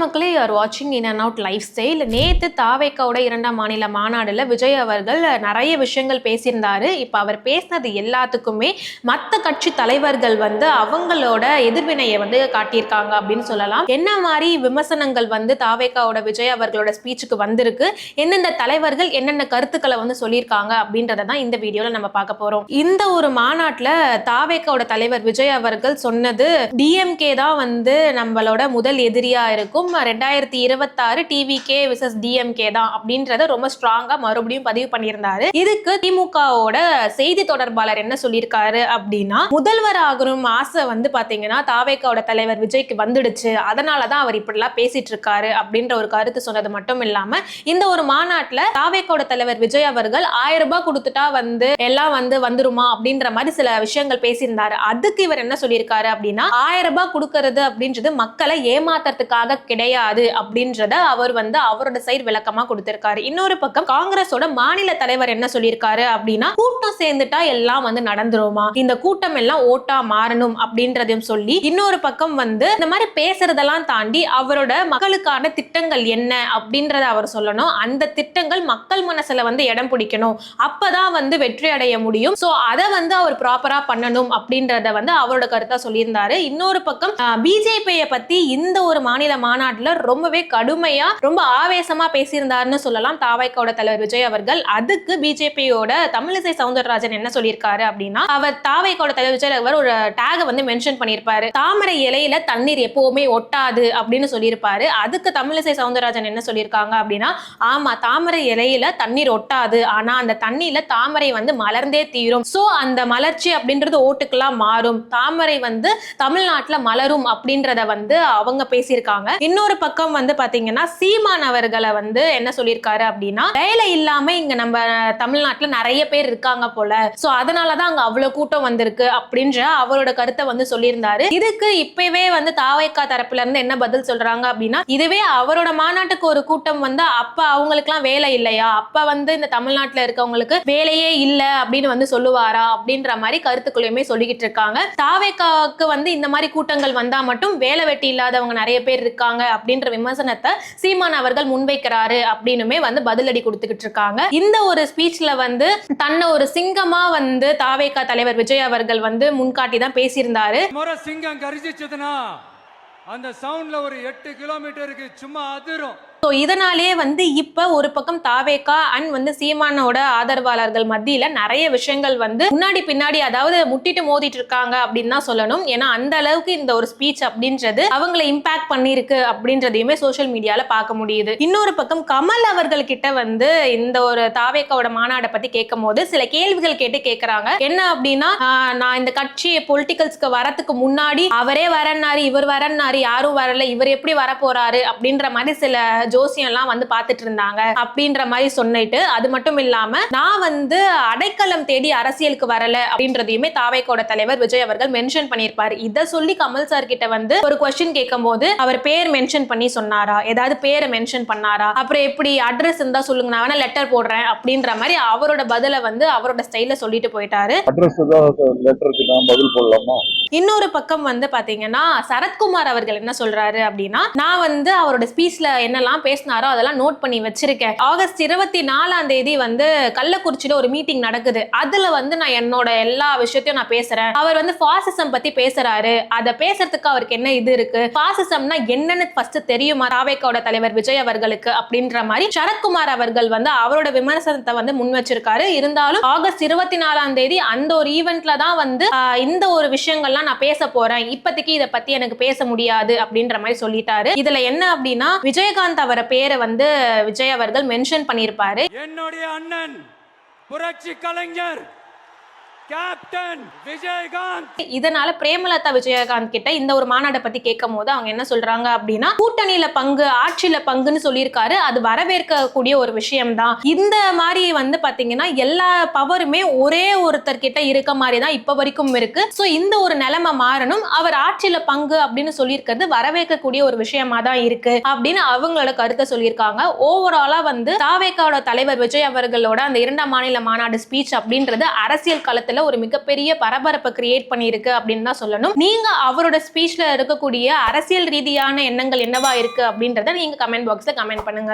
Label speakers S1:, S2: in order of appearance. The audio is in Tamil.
S1: மக்களே, யூ ஆர் வாட்சிங் in and out life style. நேத்து தாவேக்காவோட 2ஆம் மாநில மாநாடுல விஜய் அவர்கள் நிறைய விஷயங்கள் பேசியிருந்தாரு. இப்ப அவர் பேசினது எல்லாத்துக்குமே மற்ற கட்சி தலைவர்கள் அவங்களோட எதிர்வினையை காட்டியிருக்காங்க அப்படின்னு சொல்லலாம். என்ன மாதிரி விமர்சனங்கள் தாவேக்காவோட விஜய் அவர்களோட ஸ்பீச்சுக்கு வந்திருக்கு, எந்தெந்த தலைவர்கள் என்னென்ன கருத்துக்களை சொல்லியிருக்காங்க அப்படின்றத தான் இந்த வீடியோல நம்ம பார்க்க போறோம். இந்த ஒரு மாநாட்டுல தாவேக்காவோட தலைவர் விஜய் அவர்கள் சொன்னது, டிஎம்கே தான் நம்மளோட முதல் எதிரியா இருக்கும், 2026 டிவிகே விசஸ் டிஎம்கே தான் அப்படின்றத ரொம்ப ஸ்ட்ராங்கா மறுபடியும் பதிவு பண்ணியிருந்தாரு. இதுக்கு திமுகவோட செய்தி தொடர்பாளர் என்ன சொல்லியிருக்காரு அப்படின்னா, முதல்வர் ஆகணும் ஆசை பாத்தீங்கன்னா தாவேக்காவோட தலைவர் விஜய்க்கு வந்துடுச்சு, அதனாலதான் அவர் இப்படிலாம் பேசிட்டு இருக்காரு அப்படின்ற ஒரு கருத்து சொன்னது மட்டும் இல்லாம, இந்த ஒரு மாநாட்டுல தாவேக்காவோட தலைவர் விஜய் அவர்கள் 1000 ரூபாய் கொடுத்துட்டா எல்லாம் வந்துருமா அப்படின்ற மாதிரி சில விஷயங்கள் பேசியிருந்தாரு. அதுக்கு இவர் என்ன சொல்லியிருக்காரு அப்படின்னா, 1000 ரூபாய் கொடுக்கறது அப்படின்றது மக்களை ஏமாத்துறதுக்காக கிடையாது அப்படின்றத அவர் அவரோட சைடு விளக்கமா கொடுத்திருக்காரு. இன்னொரு பக்கம் காங்கிரஸோட மாநில தலைவர் என்ன சொல்லியிருக்காரு அப்படின்னா, கூட்டம் சேர்ந்துட்டா எல்லாம் நடந்துருமா, இந்த கூட்டம் எல்லாம் ஓட்டா மாறணும் அப்படின்றதையும் சொல்லி, இன்னொரு பக்கம் இந்த மாதிரி பேசுறதெல்லாம் தாண்டி அவரோட மக்களுக்கான திட்டங்கள் என்ன அப்படின்றத அவர் சொல்லணும். அந்த திட்டங்கள் மக்கள் மனசுல இடம் பிடிக்கணும், அப்பதான் வெற்றி அடைய முடியும். சோ அதை அவர் ப்ராப்பரா பண்ணணும் அப்படின்றத அவரோட கருத்தா சொல்லியிருந்தாரு. இன்னொரு பக்கம் பிஜேபியை பத்தி இந்த ஒரு மாநில மாநாட்டுல ரொம்பவே கடுமையா ரொம்ப ஆவேசமா பேசியிருந்தாருன்னு சொல்லலாம் தாவேக்காவோட தலைவர் விஜய் அவர்கள். அதுக்கு பிஜேபியோட தமிழிசை சவுந்தரராஜன் என்ன சொல்லியிருக்காரு அப்படின்னா, அவர் தாவேக்காவோட தலைவர் விஜய் அவர் ஒரு டாக மென்ஷன் பண்ணியிருப்பாரு, தாமரை இலையில தண்ணீர் எப்பவுமே ஒட்டாது அப்படின்னு சொல்லியிருப்பாரு. அதுக்கு தமிழிசை சவுந்தரராஜன் என்ன சொல்லியிருக்காங்க அப்படின்னா, ஆமா தாமரை இலையில தண்ணீர் ஒட்டாது, ஆனா அந்த தண்ணீர்ல தாமரை மலர்ந்தே தீரும், சோ அந்த மலர்ச்சி அப்படின்றது ஓட்டுக்கெல்லாம் மாறும், தாமரை தமிழ்நாட்டுல மலரும் அப்படின்றத அவங்க பேசியிருக்காங்க. இன்னொரு பக்கம் பாத்தீங்கன்னா சீமான் அவர்களை என்ன சொல்லியிருக்காரு அப்படின்னா, வேலை இல்லாம இங்க நம்ம தமிழ்நாட்டுல நிறைய பேர் இருக்காங்க போல, சோ அதனாலதான் அங்க அவ்வளவு கூட்டம் வந்திருக்கு அப்படின்ற அவரோட கருத்தை சொல்லியிருந்தாரு. இதுக்கு இப்பவே தாவேக்கா தரப்புல இருந்து என்ன பதில் சொல்றாங்க அப்படின்னா, இதுவே அவரோட மாநாட்டுக்கு ஒரு கூட்டம் அப்ப அவங்களுக்கு எல்லாம் வேலை இல்லையா, அப்ப இந்த தமிழ்நாட்டுல இருக்கவங்களுக்கு வேலையே இல்ல அப்படின்னு சொல்லுவாரா அப்படின்ற மாதிரி கருத்துக்குள்ளையுமே சொல்லிக்கிட்டு இருக்காங்க. தாவேக்காவுக்கு இந்த மாதிரி கூட்டங்கள் வந்தா மட்டும் வேலை வெட்டி இல்லாதவங்க நிறைய பேர் இருக்காங்க அப்படின்ற விமர்சனத்தை சீமான் அவர்கள் முன்வைக்கிறாரு அப்படின்னுமே பதிலடி கொடுத்துக்கிட்டு இருக்காங்க. இந்த ஒரு ஸ்பீச்ல தன்னை ஒரு சிங்கமா தாவேக்கா தலைவர் விஜய் அவர்கள் முன்காட்டி தான் பேசியிருந்தாரு.
S2: சிங்கம் கரிச்சிச்சதுன்னா அந்த சவுண்ட்ல ஒரு 8 கிலோமீட்டருக்கு சும்மா அதிரும்.
S1: இதனாலே இப்ப ஒரு பக்கம் தாவேக்கா அண்ட் சீமானோட ஆதரவாளர்கள் மத்தியில நிறைய விஷயங்கள் முன்னாடி பின்னாடி அதாவது முட்டிட்டு மோதிட்டு இருக்காங்க அப்படின்னு தான் சொல்லணும். ஏன்னா அந்த அளவுக்கு இந்த ஒரு ஸ்பீச் அப்படின்றது அவங்களை இம்பாக்ட் பண்ணிருக்கு அப்படின்றதையுமே சோசியல் மீடியால பார்க்க முடியுது. இன்னொரு பக்கம் கமல் அவர்கள் கிட்ட இந்த ஒரு தாவேக்காவோட மாநாட்டை பத்தி கேட்கும் போது சில கேள்விகள் கேட்கறாங்க. என்ன அப்படின்னா, நான் இந்த கட்சி பொலிட்டிகல்ஸ்க்கு வரத்துக்கு முன்னாடி அவரே வரன்னாரு, இவர் வரன்னாரு, யாரும் வரல, இவர் எப்படி வர போறாரு அப்படின்ற மாதிரி சில ஜோசியம் எல்லாம் பார்த்துட்டு இருந்தாங்க அப்படின்ற மாதிரி சொன்னிட்டு, அது மட்டும் இல்லாம நான் அடைக்கலம் தேடி அரசியலுக்கு வரல அப்படின்றதையுமே தாவேக்காவோட தலைவர் விஜய் அவர்கள் மென்ஷன் பண்ணியிருப்பாரு. இதை சொல்லி கமல் சார் கிட்ட ஒரு क्वेश्चन கேட்கும் போது அவர் பேர் மென்ஷன் பண்ணி சொன்னாரா, ஏதாவது பேரை மென்ஷன் பண்ணாரா, அப்புறம் எப்படி அட்ரஸ் இருந்தா சொல்லுங்க நான் வேணா லெட்டர் போடுறேன் அப்படின்ற மாதிரி அவரோட பதில அவரோட ஸ்டைல்ல சொல்லிட்டு போயிட்டாரு. இன்னொரு பக்கம் பாத்தீங்கன்னா சரத்குமார் அவர்கள் என்ன சொல்றாரு அப்படின்னா, நான் அவரோட ஸ்பீச்ல என்னெல்லாம் பேசினாரோ அதெல்லாம் நோட் பண்ணி வச்சிருக்கேன். ஆகஸ்ட் 24ஆம் தேதி கள்ளக்குறிச்சியில ஒரு மீட்டிங் நடக்குது, அதுல நான் என்னோட எல்லா விஷயத்தையும் நான் பேசுறேன். அவர் பாசிசம் பத்தி பேசுறாரு, அத பேசுறதுக்கு அவருக்கு என்ன இது இருக்கு, பாசிசம்னா என்னன்னு ஃபர்ஸ்ட் தெரியுமா தாவேக்காவோட தலைவர் விஜய் அவர்களுக்கு அப்படின்ற மாதிரி சரத்குமார் அவர்கள் அவரோட விமர்சனத்தை முன் வச்சிருக்காரு. இருந்தாலும் ஆகஸ்ட் 24ஆம் தேதி அந்த ஒரு ஈவென்ட்ல தான் இந்த ஒரு விஷயங்கள்லாம் நான் பேச போறேன், இப்போதைக்கு இதை பத்தி எனக்கு பேச முடியாது அப்படின்ற மாதிரி சொல்லிட்டாரு. இதுல என்ன அப்படின்னா, விஜயகாந்த் அவர பேரை விஜய் அவர்கள் மென்ஷன் பண்ணியிருப்பாரு.
S2: என்னுடைய அண்ணன் புரட்சி கலைஞர் கேப்டன் விஜயகாந்த்.
S1: இதனால பிரேமலதா விஜயகாந்த் கிட்ட இந்த ஒரு மாநாட்டை பத்தி கேட்கும் போது அவங்க என்ன சொல்றாங்க அப்படின்னா, கூட்டணியில பங்கு ஆட்சியில பங்குன்னு சொல்லியிருக்காரு, அது வரவேற்கக்கூடிய ஒரு விஷயம் தான். இந்த மாதிரி பாத்தீங்கன்னா எல்லா பவருமே ஒரே ஒருத்தர் கிட்ட இருக்க மாதிரி தான் இப்ப வரைக்கும் இருக்கு. சோ இந்த ஒரு நிலைமை மாறணும், அவர் ஆட்சியில பங்கு அப்படின்னு சொல்லியிருக்கிறது வரவேற்கக்கூடிய ஒரு விஷயமா தான் இருக்கு அப்படின்னு அவங்களோட கருத்தை சொல்லியிருக்காங்க. ஓவராலா தாவேக்காவோட தலைவர் விஜய் அவர்களோட அந்த 2ஆம் மாநில மாநாடு ஸ்பீச் அப்படின்றது அரசியல் களத்துல மாநாடுல ஒரு மிகப்பெரிய பரபரப்பை கிரியேட் பண்ணியிருக்கு அப்படின்னு தான் சொல்லணும். நீங்க அவரோட ஸ்பீச்ல இருக்கக்கூடிய அரசியல் ரீதியான எண்ணங்கள் என்னவா இருக்கு அப்படின்றத நீங்க கமெண்ட் பாக்ஸ்ல கமெண்ட் பண்ணுங்க.